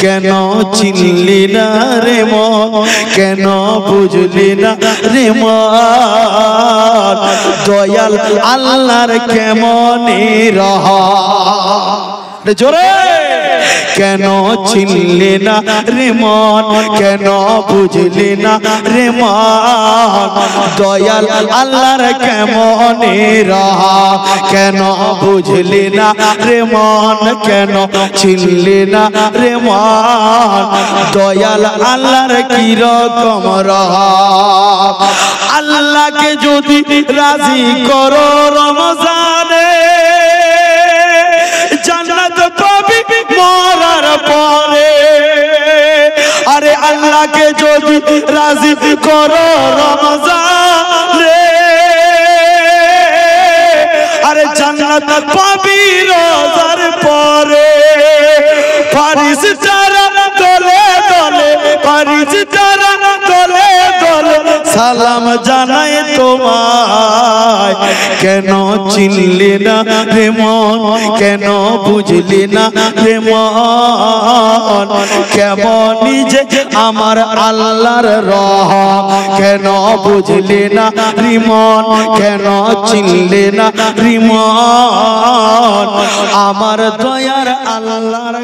কেন চিনলি না রে মন কেন বুঝলি না রে মন দয়াল আল্লাহর কেমন রহম জোরে কেন চিনলি না রে মন কেন বুঝলি না রে মন দয়াল আল্লাহর কেমন রহম কেন বুঝলি না রে মন কেন চিনলি না রে মন দয়াল আল্লাহর কি রকম রহম আল্লাহকে যদি রাজি করো রমজানে জান্নাত পাবি মরার পরে আরে আল্লাহকে যদি রাজি করো রমজানে আরে জান্নাত পাবি রোজার পরে ফারিস্তারা দলে দলে ফারিস্তারা দলে দলে সালাম জানাই তোমায় কেন চিনলি না রে মন কেন বুঝলি না রে মন কেমন যে আমার আল্লাহর রহম কেন বুঝলি না রে মন কেন চিনলি না রে মন আমার দয়ার আল্লাহর